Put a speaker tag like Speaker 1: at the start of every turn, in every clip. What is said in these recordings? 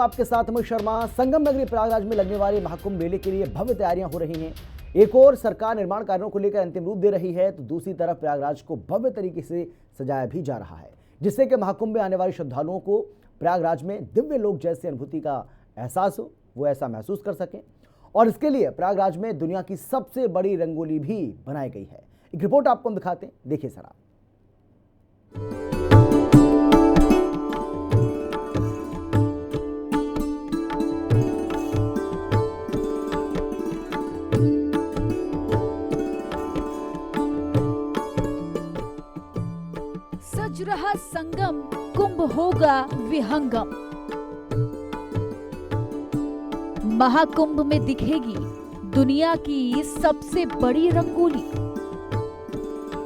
Speaker 1: आपके साथ मैं शर्मा। संगम नगरी प्रयागराज में लगने वाले महाकुंभ मेले के लिए भव्य तैयारियां हो रही हैं। एक और सरकार निर्माण कार्यों को लेकर अंतिम रूप दे रही है, तो दूसरी तरफ प्रयागराज को भव्य तरीके से सजाया भी जा रहा है, जिससे कि महाकुंभ में आने वाले श्रद्धालुओं को प्रयागराज में दिव्य लोक जैसी अनुभूति का एहसास हो, वो ऐसा महसूस कर सकें। और इसके लिए प्रयागराज में दुनिया की सबसे बड़ी रंगोली भी बनाई गई है। एक रिपोर्ट आपको हम दिखाते हैं, देखिए जरा।
Speaker 2: सज रहा संगम, कुंभ होगा विहंगम। महाकुंभ में दिखेगी दुनिया की सबसे बड़ी रंगोली।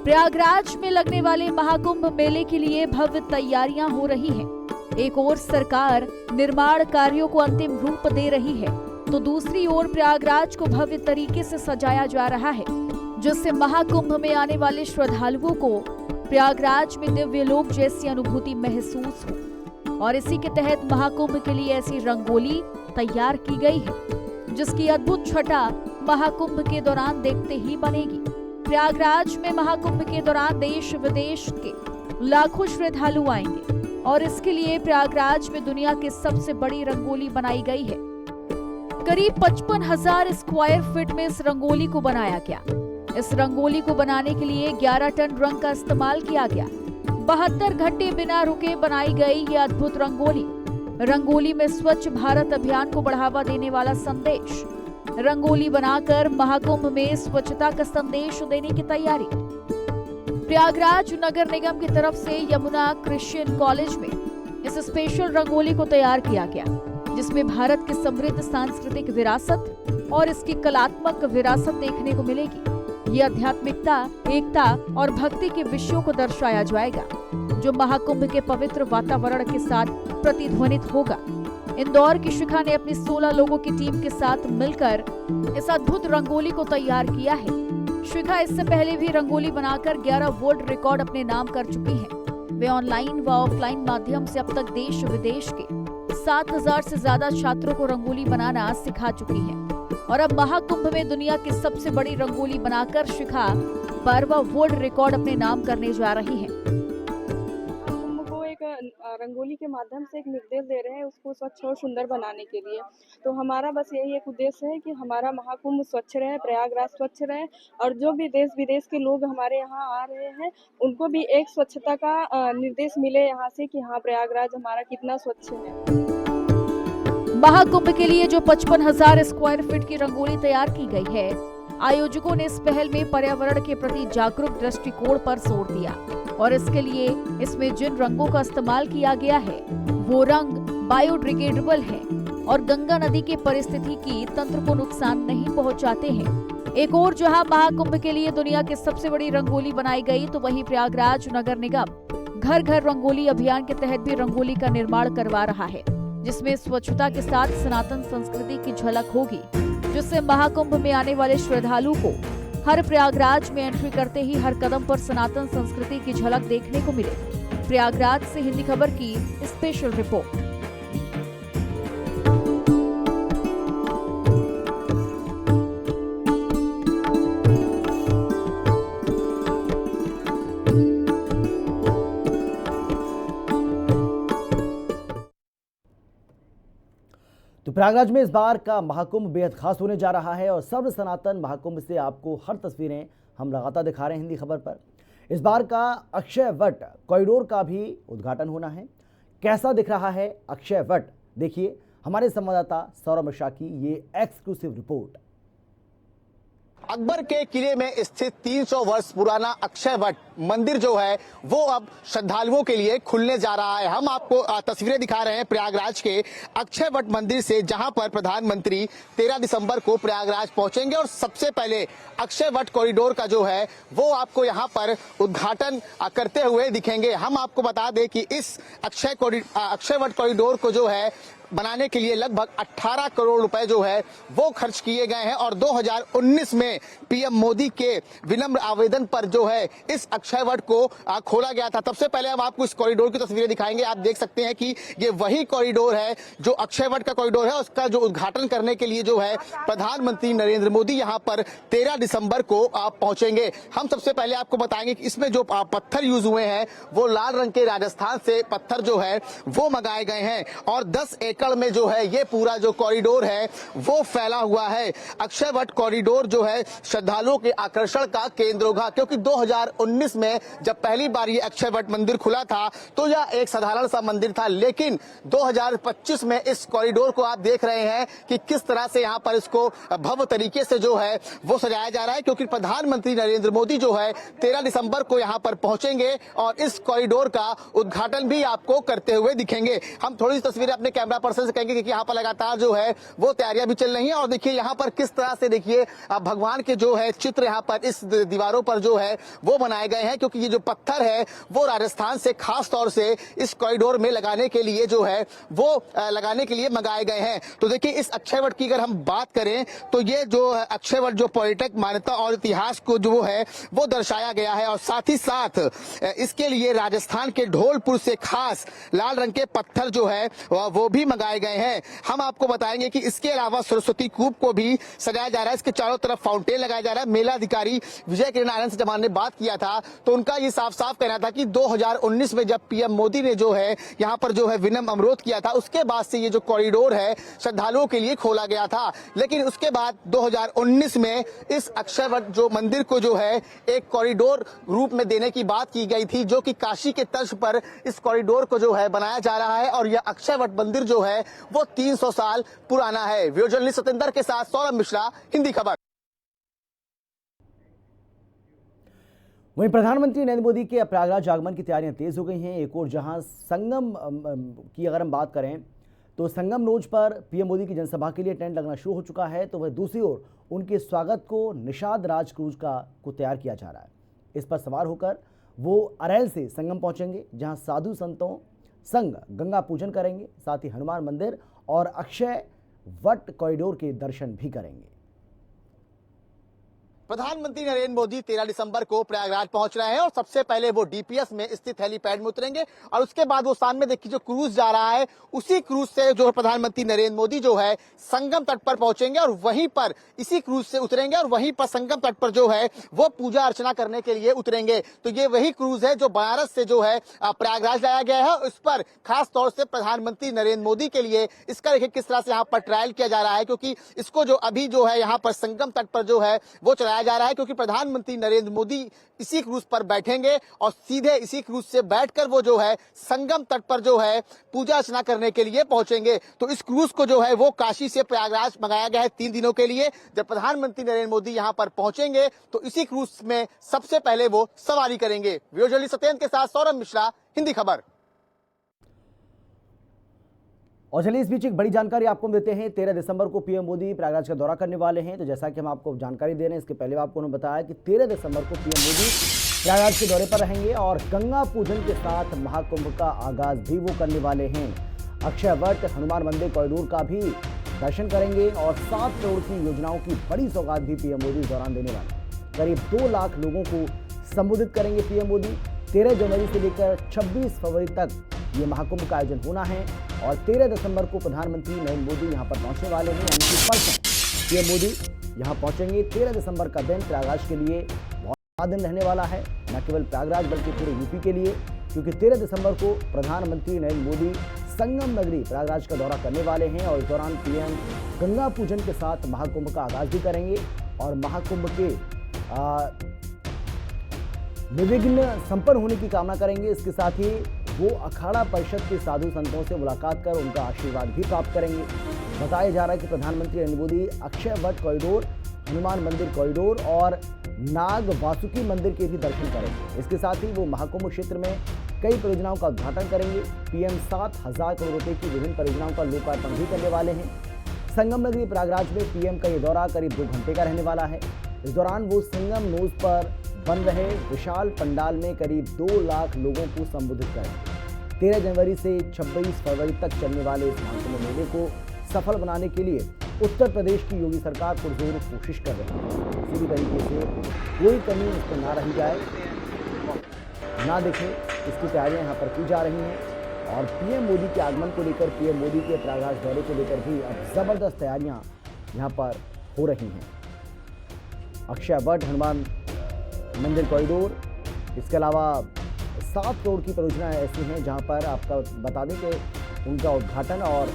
Speaker 2: प्रयागराज में लगने वाले महाकुंभ मेले के लिए भव्य तैयारियां हो रही हैं। एक ओर सरकार निर्माण कार्यों को अंतिम रूप दे रही है, तो दूसरी ओर प्रयागराज को भव्य तरीके से सजाया जा रहा है, जिससे महाकुंभ में आने वाले श्रद्धालुओं को प्रयागराज में दिव्य लोक जैसी अनुभूति महसूस हो। और इसी के तहत महाकुंभ के लिए ऐसी रंगोली तैयार की गई है, जिसकी अद्भुत छटा महाकुंभ के दौरान देखते ही बनेगी। प्रयागराज में महाकुंभ के दौरान देश विदेश के लाखों श्रद्धालु आएंगे, और इसके लिए प्रयागराज में दुनिया की सबसे बड़ी रंगोली बनाई गई है। करीब 55,000 स्क्वायर फीट में इस रंगोली को बनाया गया। इस रंगोली को बनाने के लिए 11 टन रंग का इस्तेमाल किया गया। 72 घंटे बिना रुके बनाई गई ये अद्भुत रंगोली में स्वच्छ भारत अभियान को बढ़ावा देने वाला संदेश। रंगोली बनाकर महाकुंभ में स्वच्छता का संदेश देने की तैयारी। प्रयागराज नगर निगम की तरफ से यमुना क्रिश्चियन कॉलेज में इस स्पेशल रंगोली को तैयार किया गया, जिसमें भारत की समृद्ध सांस्कृतिक विरासत और इसकी कलात्मक विरासत देखने को मिलेगी। ये आध्यात्मिकता, एकता और भक्ति के विषयों को दर्शाया जाएगा, जो महाकुंभ के पवित्र वातावरण के साथ प्रतिध्वनित होगा। इंदौर की शिखा ने अपनी 16 लोगों की टीम के साथ मिलकर इस अद्भुत रंगोली को तैयार किया है। शिखा इससे पहले भी रंगोली बनाकर 11 वर्ल्ड रिकॉर्ड अपने नाम कर चुकी हैं। वे ऑनलाइन व ऑफलाइन माध्यम से अब तक देश विदेश के 7,000 से ज्यादा छात्रों को रंगोली बनाना सिखा चुकी हैं। और अब महाकुंभ में दुनिया की सबसे बड़ी रंगोली बनाकर शिखा 12वां वर्ल्ड रिकॉर्ड अपने नाम करने जा रही है।
Speaker 3: कुंभ को एक रंगोली के माध्यम से एक निर्देश दे रहे हैं, उसको स्वच्छ और सुंदर बनाने के लिए। तो हमारा बस यही एक उद्देश्य है कि हमारा महाकुंभ स्वच्छ रहे, प्रयागराज स्वच्छ रहे, और जो भी देश विदेश के लोग हमारे यहाँ आ रहे हैं उनको भी एक स्वच्छता का निर्देश मिले यहाँ से कि हाँ, प्रयागराज हमारा कितना स्वच्छ है।
Speaker 2: महाकुंभ के लिए जो 55,000 स्क्वायर फीट की रंगोली तैयार की गई है, आयोजकों ने इस पहल में पर्यावरण के प्रति जागरूक दृष्टिकोण पर जोर दिया। और इसके लिए इसमें जिन रंगों का इस्तेमाल किया गया है वो रंग बायोडिग्रेडेबल हैं और गंगा नदी के पारिस्थितिकी तंत्र को नुकसान नहीं पहुंचाते हैं। एक और जहां महाकुंभ के लिए दुनिया की सबसे बड़ी रंगोली बनाई गई, तो वहीं प्रयागराज नगर निगम घर घर रंगोली अभियान के तहत भी रंगोली का निर्माण करवा रहा है, जिसमें स्वच्छता के साथ सनातन संस्कृति की झलक होगी, जिससे महाकुंभ में आने वाले श्रद्धालु को हर प्रयागराज में एंट्री करते ही हर कदम पर सनातन संस्कृति की झलक देखने को मिले। प्रयागराज से हिंदी खबर की स्पेशल रिपोर्ट।
Speaker 1: तो प्रयागराज में इस बार का महाकुंभ बेहद खास होने जा रहा है, और सर्व सनातन महाकुंभ से आपको हर तस्वीरें हम लगातार दिखा रहे हैं हिंदी खबर पर। इस बार का अक्षय वट कॉरिडोर का भी उद्घाटन होना है। कैसा दिख रहा है अक्षय वट, देखिए हमारे संवाददाता सौरभ मिश्रा की ये एक्सक्लूसिव रिपोर्ट।
Speaker 4: अकबर के किले में स्थित 300 वर्ष पुराना अक्षय वट मंदिर जो है वो अब श्रद्धालुओं के लिए खुलने जा रहा है। हम आपको तस्वीरें दिखा रहे हैं प्रयागराज के अक्षय वट मंदिर से, जहां पर प्रधानमंत्री 13 दिसंबर को प्रयागराज पहुंचेंगे और सबसे पहले अक्षय वट कॉरिडोर का जो है वो आपको यहां पर उद्घाटन करते हुए दिखेंगे। हम आपको बता दें कि इस अक्षय वट कॉरिडोर को जो है बनाने के लिए लगभग 18 करोड़ रुपए जो है वो खर्च किए गए हैं और 2019 में पीएम मोदी के विनम्र आवेदन पर जो है इस अक्षय वट को खोला गया था। सबसे पहले हम आपको इस कॉरिडोर की तस्वीरें दिखाएंगे। आप देख सकते हैं कि ये वही कॉरिडोर है जो अक्षय वट का कॉरिडोर है। उसका जो उद्घाटन करने के लिए जो है प्रधानमंत्री नरेंद्र मोदी यहां पर 13 दिसंबर को पहुंचेंगे। हम सबसे पहले आपको बताएंगे कि इसमें जो पत्थर यूज हुए हैं वो लाल रंग के राजस्थान से पत्थर जो है वो मंगाए गए हैं और 10 एकड़ में जो है ये पूरा जो कॉरिडोर है वो फैला हुआ है। अक्षय वट कॉरिडोर जो है श्रद्धालुओं के आकर्षण का केंद्र होगा, क्योंकि 2019 में जब पहली बार ये अक्षय वट मंदिर खुला था तो यह एक साधारण सा मंदिर था, लेकिन 2025 में इस कॉरिडोर को आप देख रहे हैं कि किस तरह से यहाँ पर इसको भव्य तरीके से जो है वो सजाया जा रहा है, क्योंकि प्रधानमंत्री नरेंद्र मोदी जो है 13 दिसंबर को यहाँ पर पहुंचेंगे और इस कॉरिडोर का उद्घाटन भी आपको करते हुए दिखेंगे। हम थोड़ी सी तस्वीरें अपने कैमरा पर्सन से कहेंगे कि यहाँ पर लगातार जो है वो तैयारियां भी चल रही हैं और देखिए यहाँ पर किस तरह से देखिए भगवान के जो है चित्र यहाँ पर इस दीवारों पर जो है वो बनाए गए हैं, क्योंकि ये जो पत्थर है वो राजस्थान से खास तौर से इस कॉरिडोर में लगाने के लिए जो है वो लगाने के लिए मंगाए गए हैं। तो देखिए इस अक्षय वट की अगर हम बात करें तो ये जो अक्षय वट जो पर्यटक मान्यता और इतिहास को जो है वो दर्शाया गया है और साथ ही साथ इसके लिए राजस्थान के ढोलपुर से खास लाल रंग के पत्थर जो है वो भी मंगाए गए हैं। हम आपको बताएंगे कि इसके अलावा सरस्वती कूप को भी सजाया जा रहा है। इसके चारों तरफ फाउंटेन लगाया जा रहा है। मेला अधिकारी विजय किरण आनंद से जब हमने बात किया था तो उनका ये साफ साफ कहना था कि 2019 में जब पीएम मोदी ने जो है यहाँ पर जो है विनम्र अनुरोध किया था उसके बाद से ये जो कॉरिडोर है श्रद्धालुओं के लिए खोला गया था, लेकिन उसके बाद 2019 में इस अक्षय वट जो मंदिर को जो है एक कॉरिडोर रूप में देने की बात की गई थी, जो कि काशी के तर्ज पर इस कॉरिडोर को जो है बनाया जा रहा है और यह अक्षय वट मंदिर जो है वो 300 साल पुराना है। वीडियो जर्नलिस्ट सतेंद्र के साथ सौरभ मिश्रा, हिंदी खबर।
Speaker 1: वहीं प्रधानमंत्री नरेंद्र मोदी के प्रयागराज आगमन की तैयारियां तेज हो गई हैं। एक और जहां संगम की अगर हम बात करें तो संगम रोड पर पीएम मोदी की जनसभा के लिए टेंट लगना शुरू हो चुका है, तो वह दूसरी ओर उनके स्वागत को निषाद राज क्रूज को तैयार किया जा रहा है। इस पर सवार होकर वो अरैल से संगम पहुंचेंगे, जहां साधु संतों संग गंगा पूजन करेंगे, साथ ही हनुमान मंदिर और अक्षय वट कॉरिडोर के दर्शन भी करेंगे।
Speaker 4: प्रधानमंत्री नरेंद्र मोदी 13 दिसंबर को प्रयागराज पहुंच रहे हैं और सबसे पहले वो डीपीएस में स्थित हेलीपैड में उतरेंगे और उसके बाद वो सामने देखिए जो क्रूज जा रहा है उसी क्रूज से जो प्रधानमंत्री नरेंद्र मोदी जो है संगम तट पर पहुंचेंगे और वहीं पर इसी क्रूज से उतरेंगे और वहीं पर संगम तट पर जो है वो पूजा अर्चना करने के लिए उतरेंगे। तो ये वही क्रूज है जो बनारस से जो है प्रयागराज लाया गया है। उस पर खास तौर से प्रधानमंत्री नरेंद्र मोदी के लिए इसका देखिए किस तरह से यहाँ पर ट्रायल किया जा रहा है, क्योंकि इसको जो अभी जो है यहाँ पर संगम तट पर जो है वो चलाया जा रहा है, क्योंकि प्रधानमंत्री नरेंद्र मोदी इसी क्रूज पर बैठेंगे और सीधे इसी क्रूज से बैठकर वो जो है संगम तट पर जो है पूजा अर्चना करने के लिए पहुंचेंगे। तो इस क्रूज को जो है वो काशी से प्रयागराज मंगाया गया है 3 दिनों के लिए। जब प्रधानमंत्री नरेंद्र मोदी यहां पर पहुंचेंगे तो इसी क्रूज में सबसे पहले वो सवारी करेंगे। वीडियो जर्नलिस्ट सत्येंद्र के साथ सौरभ मिश्रा, हिंदी खबर।
Speaker 1: और चलिए इस बीच एक बड़ी जानकारी आपको देते हैं। 13 दिसंबर को पीएम मोदी प्रयागराज का दौरा करने वाले हैं। तो जैसा कि हम आपको जानकारी दे रहे हैं, इसके पहले आपको उन्होंने बताया कि 13 दिसंबर को पीएम मोदी प्रयागराज के दौरे पर रहेंगे और गंगा पूजन के साथ महाकुंभ का आगाज भी वो करने वाले हैं। अक्षय वट हनुमान मंदिर कॉरिडोर का भी दर्शन करेंगे और 7 करोड़ की योजनाओं की बड़ी सौगात भी पीएम मोदी इस दौरान देने वाले। करीब 2 लाख लोगों को संबोधित करेंगे पीएम मोदी। 13 जनवरी से लेकर 26 फरवरी तक ये महाकुंभ का आयोजन होना है और 13 दिसंबर को प्रधानमंत्री नरेंद्र मोदी यहाँ पर पहुंचने वाले हैं। यानी कि परसों पीएम मोदी यहाँ पहुंचेंगे। 13 दिसंबर का दिन प्रयागराज के लिए बहुत बड़ा दिन रहने वाला है, न केवल प्रयागराज बल्कि पूरे यूपी के लिए, क्योंकि 13 दिसंबर को प्रधानमंत्री नरेंद्र मोदी संगम नगरी प्रयागराज का दौरा करने वाले हैं और इस दौरान पीएम गंगा पूजन के साथ महाकुंभ का आगाज भी करेंगे और महाकुंभ के निर्विघ्न संपन्न होने की कामना करेंगे। इसके साथ ही वो अखाड़ा परिषद के साधु संतों से मुलाकात कर उनका आशीर्वाद भी प्राप्त करेंगे। बताया जा रहा है कि प्रधानमंत्री नरेंद्र मोदी अक्षय वट कॉरिडोर, हनुमान मंदिर कॉरिडोर और नाग वासुकी मंदिर के भी दर्शन करेंगे। इसके साथ ही वो महाकुंभ क्षेत्र में कई परियोजनाओं का उद्घाटन करेंगे। पीएम 7,000 करोड़ रुपए की विभिन्न परियोजनाओं का लोकार्पण भी करने वाले हैं। संगम नगरी प्रयागराज में पीएम का ये दौरा करीब 2 घंटे का रहने वाला है। इस दौरान वो संगम नोज पर बन रहे विशाल पंडाल में करीब 2 लाख लोगों को संबोधित करेंगे। 13 जनवरी से 26 फरवरी तक चलने वाले इस महाकुंभ मेले को सफल बनाने के लिए उत्तर प्रदेश की योगी सरकार पुरजोर कोशिश कर रही है। किसी भी तरीके से कोई कमी इस पर ना रही जाए, ना दिखे, इसकी तैयारियां यहाँ पर की जा रही हैं। और पीएम मोदी के आगमन को लेकर, पीएम मोदी के प्रयागराज दौरे को लेकर भी अब जबरदस्त तैयारियां यहाँ पर हो रही हैं। अक्षय वट हनुमान मंदिर कॉरिडोर, इसके अलावा 7 करोड़ की परियोजनाएं ऐसी हैं जहां पर आपका बता दें कि उनका उद्घाटन और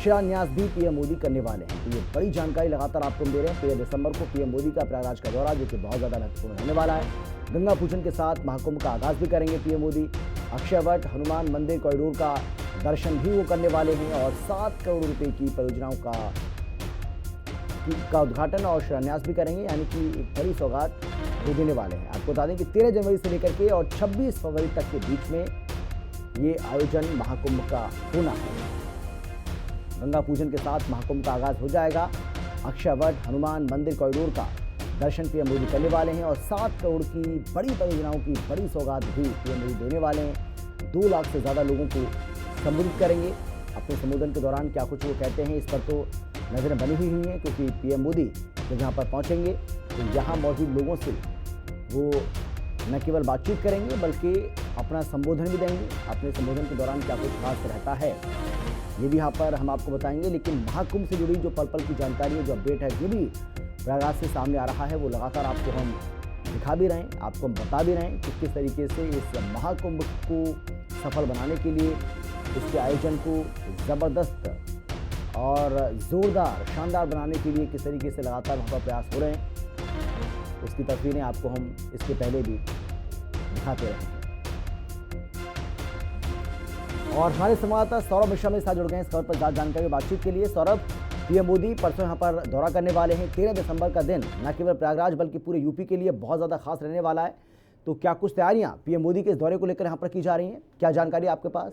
Speaker 1: शिलान्यास भी पीएम मोदी करने वाले हैं। तो ये बड़ी जानकारी लगातार आपको दे रहे हैं। 13 दिसंबर को पीएम मोदी का प्रयागराज का दौरा, जो कि बहुत ज़्यादा महत्वपूर्ण होने वाला है। गंगा पूजन के साथ महाकुंभ का आगाज भी करेंगे पीएम मोदी। अक्षय वट हनुमान मंदिर कॉरिडोर का दर्शन भी वो करने वाले हैं और 7 करोड़ रुपए की परियोजनाओं का उद्घाटन और शिलान्यास भी करेंगे, यानी कि एक बड़ी सौगात वो देने वाले हैं। आपको बता दें कि 13 जनवरी से लेकर के और 26 फरवरी तक के बीच में ये आयोजन महाकुंभ का होना है। गंगा पूजन के साथ महाकुंभ का आगाज हो जाएगा। अक्षय वट हनुमान मंदिर कॉरिडोर का दर्शन पीएम मोदी करने वाले हैं और 7 करोड़ की बड़ी परियोजनाओं की बड़ी सौगात भी पीएम मोदी देने वाले हैं। 2 लाख से ज़्यादा लोगों को संबोधित करेंगे। अपने संबोधन के दौरान क्या कुछ वो कहते हैं, इस पर तो नजरें बनी हुई हैं, क्योंकि पीएम मोदी जब यहाँ पर पहुँचेंगे तो यहाँ मौजूद लोगों से वो न केवल बातचीत करेंगे बल्कि अपना संबोधन भी देंगे। अपने संबोधन के दौरान क्या कुछ खास रहता है ये भी यहाँ पर हम आपको बताएंगे। लेकिन महाकुंभ से जुड़ी जो पल की जानकारी है, जो अपडेट है, ये भी प्रयागराज से सामने आ रहा है, वो लगातार आपको हम दिखा भी रहे हैं, आपको हम बता भी रहे हैं कि किस तरीके से इस महाकुंभ को सफल बनाने के लिए इसके आयोजन को ज़बरदस्त और ज़ोरदार, शानदार बनाने के लिए किस तरीके से लगातार वहाँ पर प्रयास हो रहे हैं। उसकी तस्वीरें आपको हम इसके पहले भी दिखाते रहे हैं। और हमारे संवाददाता सौरभ मिश्रा मेरे साथ जुड़ गए हैं इस खबर पर ज़्यादा जानकारी बातचीत के लिए। सौरभ, पीएम मोदी परसों यहाँ पर दौरा करने वाले हैं। 13 दिसंबर का दिन न केवल प्रयागराज बल्कि पूरे यूपी के लिए बहुत ज़्यादा खास रहने वाला है। तो क्या कुछ तैयारियां पीएम मोदी के इस दौरे को लेकर यहाँ पर की जा रही हैं, क्या जानकारी आपके पास?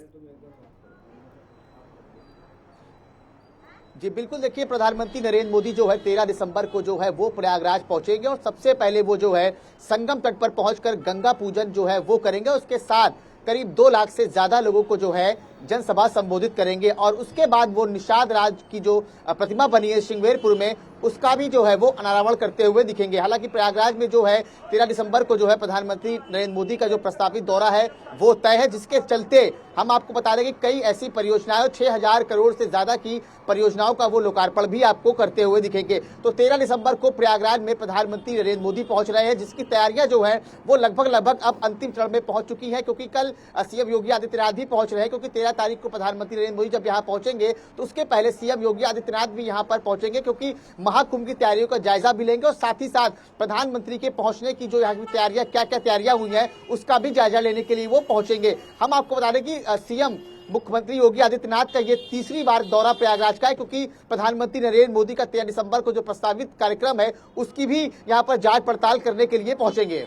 Speaker 4: जी बिल्कुल, देखिए प्रधानमंत्री नरेंद्र मोदी जो है 13 दिसंबर को जो है वो प्रयागराज पहुंचेंगे और सबसे पहले वो जो है संगम तट पर पहुंचकर गंगा पूजन जो है वो करेंगे। उसके साथ करीब 2 लाख से ज्यादा लोगों को जो है जनसभा संबोधित करेंगे और उसके बाद वो निषाद राज की जो प्रतिमा बनी है श्रृंगेरपुर में, उसका भी जो है वो अनावरण करते हुए दिखेंगे। हालांकि प्रयागराज में जो है 13 दिसंबर को जो है प्रधानमंत्री नरेंद्र मोदी का जो प्रस्तावित दौरा है वो तय है, जिसके चलते हम आपको बता दें कि कई ऐसी परियोजनाएं 6000 करोड़ से ज्यादा की परियोजनाओं का वो लोकार्पण भी आपको करते हुए दिखेंगे। तो 13 दिसंबर को प्रयागराज में प्रधानमंत्री नरेंद्र मोदी पहुंच रहे हैं, जिसकी तैयारियां जो है वो लगभग अब अंतिम चरण में पहुंच चुकी है, क्योंकि कल सीएम योगी आदित्यनाथ भी पहुंच रहे हैं। क्योंकि 13 तारीख को प्रधानमंत्री नरेंद्र मोदी जब यहाँ पहुंचेंगे तो उसके पहले सीएम योगी आदित्यनाथ भी यहाँ पर पहुंचेंगे, क्योंकि महाकुंभ की तैयारियों का जायजा भी लेंगे और साथ ही साथ प्रधानमंत्री के पहुंचने की जो यहाँ की तैयारियां, क्या क्या तैयारियां हुई हैं, उसका भी जायजा लेने के लिए वो पहुंचेंगे। हम आपको बता दें कि सीएम मुख्यमंत्री योगी आदित्यनाथ का ये तीसरी बार दौरा प्रयागराज का है, क्योंकि प्रधानमंत्री नरेंद्र मोदी का 13 दिसंबर को जो प्रस्तावित कार्यक्रम है उसकी भी यहाँ पर जांच पड़ताल करने के लिए पहुंचेंगे।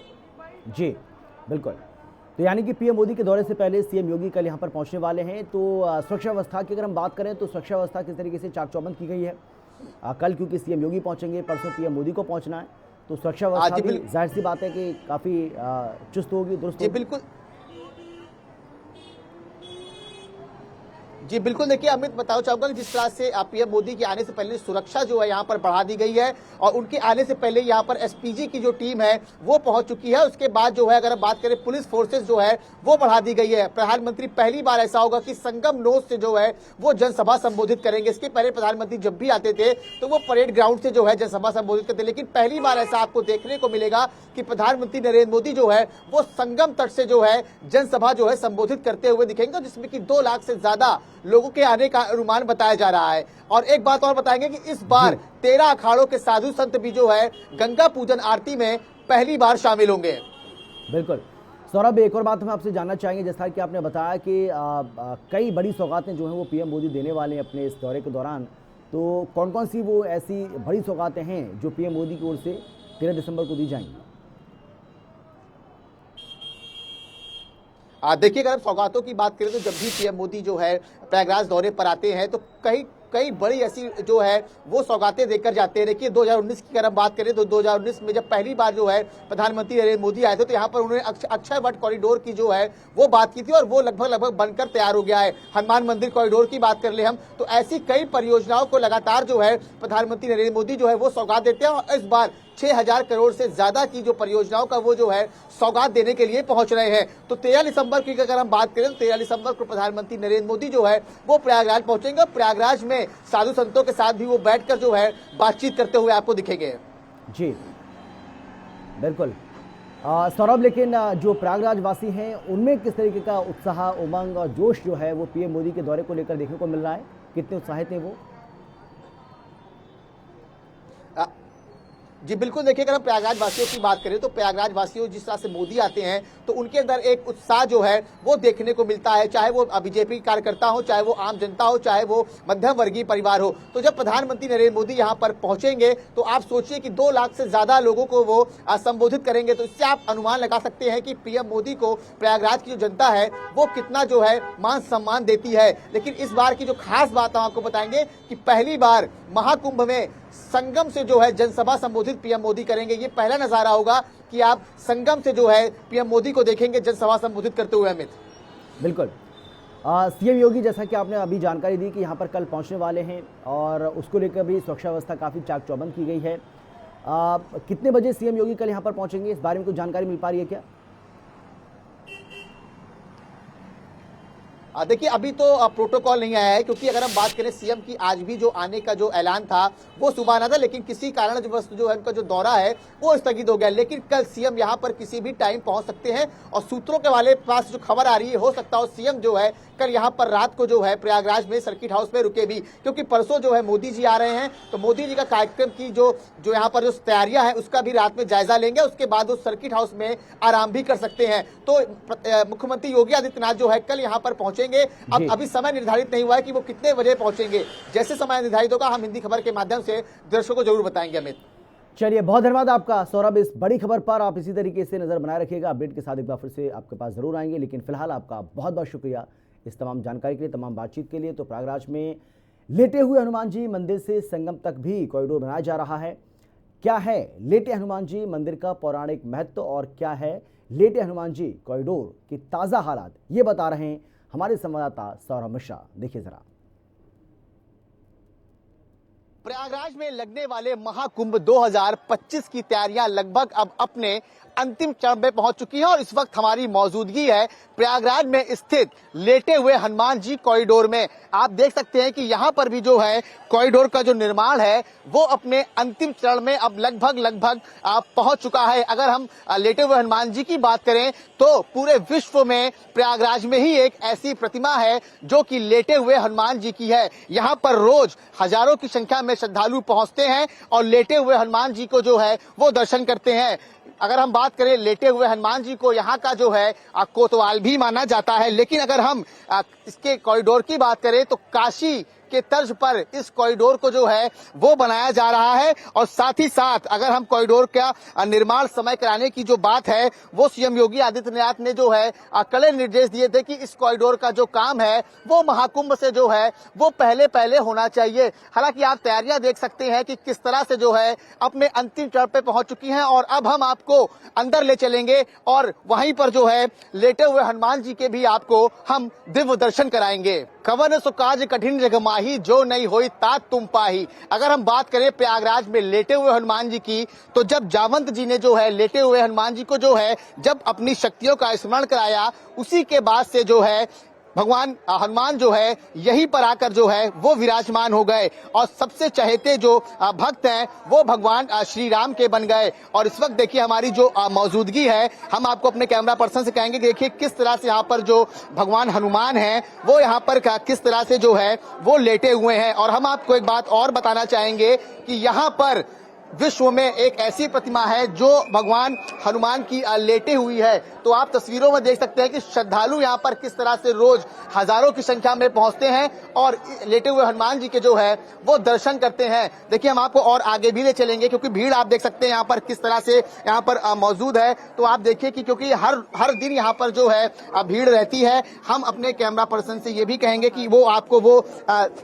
Speaker 1: जी बिल्कुल, तो यानी कि पीएम मोदी के दौरे से पहले सीएम योगी कल यहाँ पर पहुंचने वाले हैं। तो सुरक्षा व्यवस्था की अगर हम बात करें तो सुरक्षा व्यवस्था किस तरीके से चाक चौबंद की गई है कल, क्योंकि सीएम योगी पहुंचेंगे, परसों पीएम मोदी को पहुंचना है, तो सुरक्षा व्यवस्था भी जाहिर सी बात है कि काफी चुस्त होगी, दुरुस्त होगी।
Speaker 4: बिल्कुल जी बिल्कुल, देखिए अमित बताना चाहूंगा कि जिस तरह से पीएम मोदी के आने से पहले सुरक्षा जो है यहाँ पर बढ़ा दी गई है और उनके आने से पहले यहाँ पर एसपीजी की जो टीम है वो पहुंच चुकी है। उसके बाद जो है अगर बात करें पुलिस फोर्सेस जो है वो बढ़ा दी गई है। प्रधानमंत्री पहली बार ऐसा होगा कि संगम नोज से जो है वो जनसभा संबोधित करेंगे। इसके पहले प्रधानमंत्री जब भी आते थे तो वो परेड ग्राउंड से जो है जनसभा संबोधित करते, लेकिन पहली बार ऐसा आपको देखने को मिलेगा कि प्रधानमंत्री नरेंद्र मोदी जो है वो संगम तट से जो है जनसभा जो है संबोधित करते हुए दिखेंगे, जिसमें कि 2 लाख से ज्यादा लोगों के आने का अनुमान बताया जा रहा है। और एक बात और बताएंगे कि इस बार 13 अखाड़ों के साधु संत भी जो है गंगा पूजन आरती में पहली बार शामिल होंगे।
Speaker 1: बिल्कुल सौरभ, एक और बात हम आपसे जानना चाहेंगे, जैसा कि आपने बताया कि कई बड़ी सौगातें जो हैं वो पीएम मोदी देने वाले हैं अपने इस दौरे के दौरान, तो कौन कौन सी वो ऐसी बड़ी सौगातें हैं जो पीएम मोदी की ओर से 13 दिसंबर को दी जाएंगी?
Speaker 4: देखिए अगर सौगातों की बात करें तो जब भी पीएम मोदी जो है प्रयागराज दौरे पर आते हैं तो कई कई बड़ी ऐसी जो है वो सौगातें देकर जाते हैं। देखिए 2019 की अगर हम बात करें तो 2019 में जब पहली बार जो है प्रधानमंत्री नरेंद्र मोदी आए थे तो यहाँ पर उन्होंने अक्षय वट कॉरिडोर की जो है वो बात की थी और वो लगभग बनकर तैयार हो गया है। हनुमान मंदिर कॉरिडोर की बात कर ले हम तो ऐसी कई परियोजनाओं को लगातार जो है प्रधानमंत्री नरेंद्र मोदी जो है वो सौगात देते हैं और इस बार 6000 करोड़ से ज्यादा की जो परियोजनाओं का वो जो है सौगात देने के लिए पहुंच रहे हैं। तो 13 दिसंबर की अगर हम बात करें तो 13 दिसंबर को प्रधानमंत्री नरेंद्र मोदी जो है वो प्रयागराज पहुंचेंगे। प्रयागराज में साधु संतों के साथ भी वो बैठकर जो है बातचीत करते हुए आपको दिखेंगे।
Speaker 1: जी बिल्कुल सौरभ, लेकिन जो प्रयागराज वासी हैं उनमें किस तरीके का उत्साह, उमंग और जोश जो है वो पीएम मोदी के दौरे को लेकर देखने को मिल रहा है? कितने उत्साहित हैं वो?
Speaker 4: जी बिल्कुल, देखिए अगर हम प्रयागराज वासियों की बात करें तो प्रयागराज वासियों जिस तरह से मोदी आते हैं तो उनके अंदर एक उत्साह जो है वो देखने को मिलता है, चाहे वो बीजेपी कार्यकर्ता हो, चाहे वो आम जनता हो, चाहे वो मध्यम वर्गीय परिवार हो। तो जब प्रधानमंत्री नरेंद्र मोदी यहाँ पर पहुंचेंगे तो आप सोचिए कि 2 लाख से ज्यादा लोगों को वो संबोधित करेंगे। तो इससे आप अनुमान लगा सकते हैं कि पीएम मोदी को प्रयागराज की जो जनता है वो कितना जो है मान सम्मान देती है। लेकिन इस बार की जो खास बात हम आपको बताएंगे कि पहली बार महाकुंभ में संगम से जो है जनसभा संबोधित पीएम मोदी करेंगे। ये पहला नजारा होगा कि आप संगम से जो है पीएम मोदी को देखेंगे जनसभा संबोधित करते हुए। अमित,
Speaker 1: बिल्कुल सीएम योगी जैसा कि आपने अभी जानकारी दी कि यहाँ पर कल पहुँचने वाले हैं और उसको लेकर भी सुरक्षा व्यवस्था काफ़ी चाक चौबंद की गई है। कितने बजे सीएम योगी कल यहाँ पर पहुँचेंगे, इस बारे में कुछ जानकारी मिल पा रही है क्या?
Speaker 4: देखिए अभी तो प्रोटोकॉल नहीं आया है, क्योंकि अगर हम बात करें सीएम की आज भी जो आने का जो ऐलान था वो सुबह आना था, लेकिन किसी कारणवश जो है उनका जो दौरा है वो स्थगित हो गया। लेकिन कल सीएम यहां पर किसी भी टाइम पहुंच सकते हैं और सूत्रों के वाले पास जो खबर आ रही है हो सकता हो सीएम जो है कल यहां पर रात को जो है प्रयागराज में सर्किट हाउस में रुके भी, क्योंकि परसों जो है मोदी जी आ रहे हैं तो मोदी जी का कार्यक्रम की जो यहाँ पर जो तैयारियां हैं उसका भी रात में जायजा लेंगे। उसके बाद वो सर्किट हाउस में आराम भी कर सकते हैं। तो मुख्यमंत्री योगी आदित्यनाथ जो है कल यहाँ पर पहुंचेंगे। अब अभी समय निर्धारित नहीं हुआ है कि वो कितने बजे पहुंचेंगे। जैसे समय निर्धारित होगा हम हिंदी खबर के माध्यम से दर्शकों को जरूर बताएंगे। अमित,
Speaker 1: चलिए बहुत धन्यवाद आपका सौरभ इस बड़ी खबर पर। आप इसी तरीके से नजर बनाए रखिएगा, अपडेट के साथ एक बार फिर से आपके पास जरूर आएंगे। लेकिन फिलहाल आपका बहुत बहुत शुक्रिया इस तमाम जानकारी के लिए, तमाम बातचीत के लिए। तो प्रयागराज में लेटे हुए हनुमान जी मंदिर से संगम तक भी कॉरिडोर बनाया जा रहा है। क्या है लेटे हनुमान जी मंदिर का पौराणिक महत्व और क्या है लेटे हनुमान जी कॉरिडोर की ताजा हालात, ये बता रहे हैं हमारे संवाददाता सौरभ मिश्रा। देखिए जरा।
Speaker 4: प्रयागराज में लगने वाले महाकुंभ 2025 की तैयारियां लगभग अब अपने अंतिम चरण में पहुंच चुकी है और इस वक्त हमारी मौजूदगी है प्रयागराज में स्थित लेटे हुए हनुमान जी कॉरिडोर में। आप देख सकते हैं कि यहाँ पर भी जो है कॉरिडोर का जो निर्माण है वो अपने अंतिम चरण में अब लगभग पहुंच चुका है। अगर हम लेटे हुए हनुमान जी की बात करें तो पूरे विश्व में प्रयागराज में ही एक ऐसी प्रतिमा है जो कि लेटे हुए हनुमान जी की है। यहाँ पर रोज हजारों की संख्या में श्रद्धालु पहुंचते हैं और लेटे हुए हनुमान जी को जो है वो दर्शन करते हैं। अगर हम बात करें लेटे हुए हनुमान जी को यहाँ का जो है कोतवाल भी माना जाता है। लेकिन अगर हम इसके कॉरिडोर की बात करें तो काशी के तर्ज पर इस कॉरिडोर को जो है वो बनाया जा रहा है और साथ ही साथ अगर हम कॉरिडोर का निर्माण समय कराने की जो बात है वो सीएम योगी आदित्यनाथ ने जो है कड़े निर्देश दिए थे कि इस कॉरिडोर का जो काम है वो महाकुंभ से जो है वो पहले होना चाहिए। हालांकि आप तैयारियां देख सकते हैं कि किस तरह से जो है अपने अंतिम चरण पे पहुंच चुकी हैं और अब हम आपको अंदर ले चलेंगे और वहीं पर जो है लेटे हुए हनुमान जी के भी आपको हम दिव्य दर्शन कराएंगे। कवन सो काज कठिन जग माही जो नहीं होई तात तुम पाही। अगर हम बात करें प्रयागराज में लेटे हुए हनुमान जी की तो जब जावंत जी ने जो है लेटे हुए हनुमान जी को जो है जब अपनी शक्तियों का स्मरण कराया उसी के बाद से जो है भगवान हनुमान जो है यहीं पर आकर जो है वो विराजमान हो गए और सबसे चहेते जो भक्त हैं वो भगवान श्री राम के बन गए। और इस वक्त देखिए हमारी जो मौजूदगी है हम आपको अपने कैमरा पर्सन से कहेंगे देखिए किस तरह से यहाँ पर जो भगवान हनुमान हैं वो यहाँ पर किस तरह से जो है वो लेटे हुए हैं। और हम आपको एक बात और बताना चाहेंगे कि यहाँ पर विश्व में एक ऐसी प्रतिमा है जो भगवान हनुमान की लेटे हुई है। तो आप तस्वीरों में देख सकते हैं कि श्रद्धालु यहाँ पर किस तरह से रोज हजारों की संख्या में पहुंचते हैं और लेटे हुए हनुमान जी के जो है वो दर्शन करते हैं। देखिए, हम आपको और आगे भी ले चलेंगे क्योंकि भीड़ आप देख सकते हैं यहाँ पर किस तरह से यहाँ पर मौजूद है। तो आप देखिए कि क्योंकि हर दिन यहाँ पर जो है भीड़ रहती है। हम अपने कैमरा पर्सन से ये भी कहेंगे कि वो आपको वो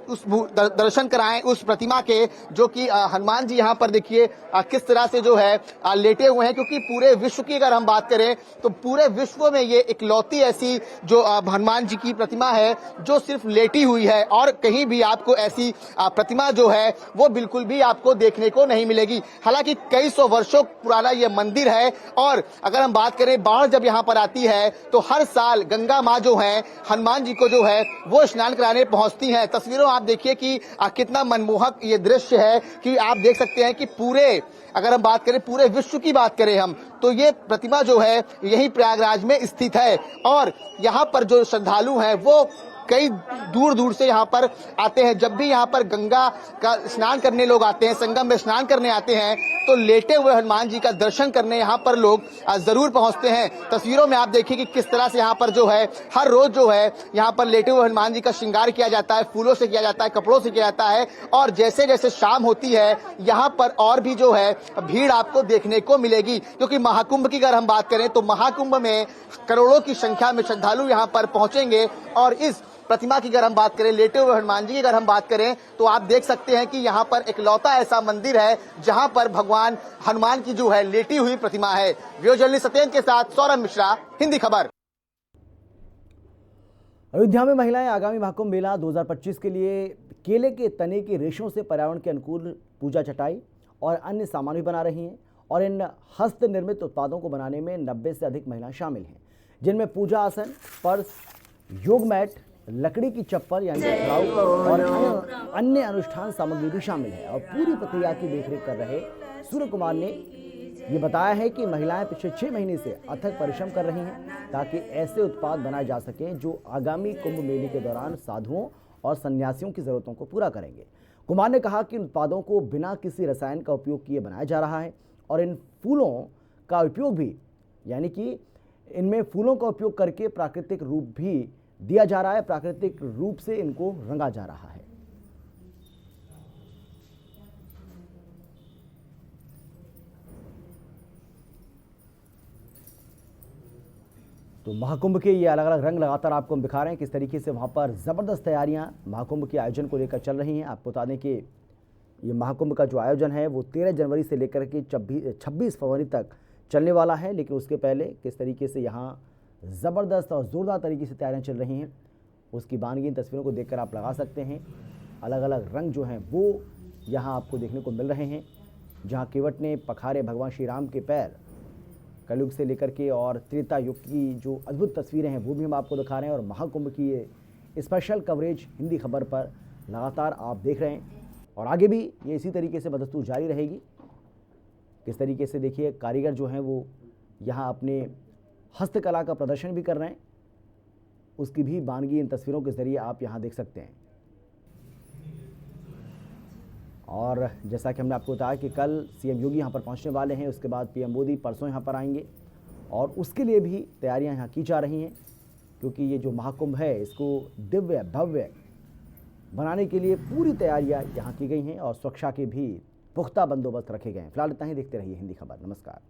Speaker 4: उस दर्शन कराएं उस प्रतिमा के, जो कि हनुमान जी यहाँ पर देखिए किस तरह से जो है लेटे हुए हैं। क्योंकि पूरे विश्व की अगर हम बात करें तो पूरे विश्व में ये इकलौती ऐसी जो हनुमान जी की प्रतिमा है जो सिर्फ लेटी हुई है, और कहीं भी आपको ऐसी प्रतिमा जो है वो बिल्कुल भी आपको देखने को नहीं मिलेगी। हालांकि कई सौ वर्षों पुराना ये मंदिर है, और अगर हम बात करें बाढ़ जब यहाँ पर आती है तो हर साल गंगा माँ जो है हनुमान जी को जो है वो स्नान कराने पहुंचती हैं। तस्वीरों आप देखिए कि कितना मनमोहक ये दृश्य है कि आप देख सकते हैं कि पूरे, अगर हम बात करें पूरे विश्व की बात करें हम, तो ये प्रतिमा जो है यही प्रयागराज में स्थित है। और यहाँ पर जो श्रद्धालु हैं वो कई दूर दूर से यहाँ पर आते हैं। जब भी यहाँ पर गंगा का स्नान करने लोग आते हैं, संगम में स्नान करने आते हैं, तो लेटे हुए हनुमान जी का दर्शन करने यहाँ पर लोग जरूर पहुंचते हैं। तस्वीरों में आप देखिए कि किस तरह से यहाँ पर जो है हर रोज जो है यहाँ पर लेटे हुए हनुमान जी का श्रृंगार किया जाता है, फूलों से किया जाता है, कपड़ों से किया जाता है। और जैसे जैसे शाम होती है यहाँ पर और भी जो है भीड़ आपको देखने को मिलेगी। क्योंकि महाकुंभ की अगर हम बात करें तो महाकुंभ में करोड़ों की संख्या में श्रद्धालु यहाँ पर पहुंचेंगे। और इस प्रतिमा की अगर हम बात करें, लेटे हुए हनुमान जी की अगर हम बात करें, तो आप देख सकते हैं कि यहाँ पर इकलौता ऐसा मंदिर है जहाँ पर भगवान हनुमान की जो है लेटी हुई प्रतिमा है। वीडियो जर्नलिस्ट सत्येंद्र के साथ सौरभ मिश्रा, हिंदी खबर।
Speaker 1: अयोध्या में महिलाएं आगामी महाकुंभ मेला 2025 के लिए केले के तने के रेशों से पर्यावरण के अनुकूल पूजा चटाई और अन्य सामान भी बना रही हैं। और इन हस्त निर्मित उत्पादों को बनाने में 90 से अधिक महिलाएं शामिल हैं, जिनमें पूजा आसन, पर्स, योग मैट, लकड़ी की चप्पल यानी खड़ाऊ और अन्य अनुष्ठान सामग्री भी शामिल है। और पूरी प्रक्रिया की देखरेख कर रहे सूर्य कुमार ने ये बताया है कि महिलाएं पिछले 6 महीने से अथक परिश्रम कर रही हैं ताकि ऐसे उत्पाद बनाए जा सकें जो आगामी कुंभ मेले के दौरान साधुओं और सन्यासियों की जरूरतों को पूरा करेंगे। कुमार ने कहा कि इन उत्पादों को बिना किसी रसायन का उपयोग किए बनाया जा रहा है और इन फूलों का उपयोग भी, यानी कि इनमें फूलों का उपयोग करके प्राकृतिक रूप भी दिया जा रहा है, प्राकृतिक रूप से इनको रंगा जा रहा है। तो महाकुंभ के ये अलग अलग रंग लगातार आपको हम दिखा रहे हैं किस तरीके से वहाँ पर ज़बरदस्त तैयारियां महाकुंभ के आयोजन को लेकर चल रही हैं। आपको बता दें कि ये महाकुंभ का जो आयोजन है वो 13 जनवरी से लेकर के 26 फरवरी तक चलने वाला है। लेकिन उसके पहले किस तरीके से यहाँ ज़बरदस्त और ज़ोरदार तरीके से तैयारियां चल रही हैं उसकी बानगी तस्वीरों को देखकर आप लगा सकते हैं। अलग अलग रंग जो हैं वो यहाँ आपको देखने को मिल रहे हैं। जहाँ केवट ने पखारे भगवान श्री राम के पैर, कलयुग से लेकर के और त्रेता युग की जो अद्भुत तस्वीरें हैं वो भी हम आपको दिखा रहे हैं। और महाकुंभ की ये स्पेशल कवरेज हिंदी खबर पर लगातार आप देख रहे हैं और आगे भी ये इसी तरीके से बदस्तूर जारी रहेगी। किस तरीके से देखिए कारीगर जो हैं वो यहाँ अपने हस्तकला का प्रदर्शन भी कर रहे हैं, उसकी भी बानगी इन तस्वीरों के जरिए आप यहाँ देख सकते हैं। और जैसा कि हमने आपको बताया कि कल सीएम योगी यहाँ पर पहुँचने वाले हैं, उसके बाद पीएम मोदी परसों यहाँ पर आएंगे और उसके लिए भी तैयारियाँ यहाँ की जा रही हैं। क्योंकि ये जो महाकुंभ है इसको दिव्य भव्य बनाने के लिए पूरी तैयारियाँ यहाँ की गई हैं और सुरक्षा के भी पुख्ता बंदोबस्त रखे गए हैं। फिलहाल इतना ही, देखते रहिए हिंदी खबर। नमस्कार।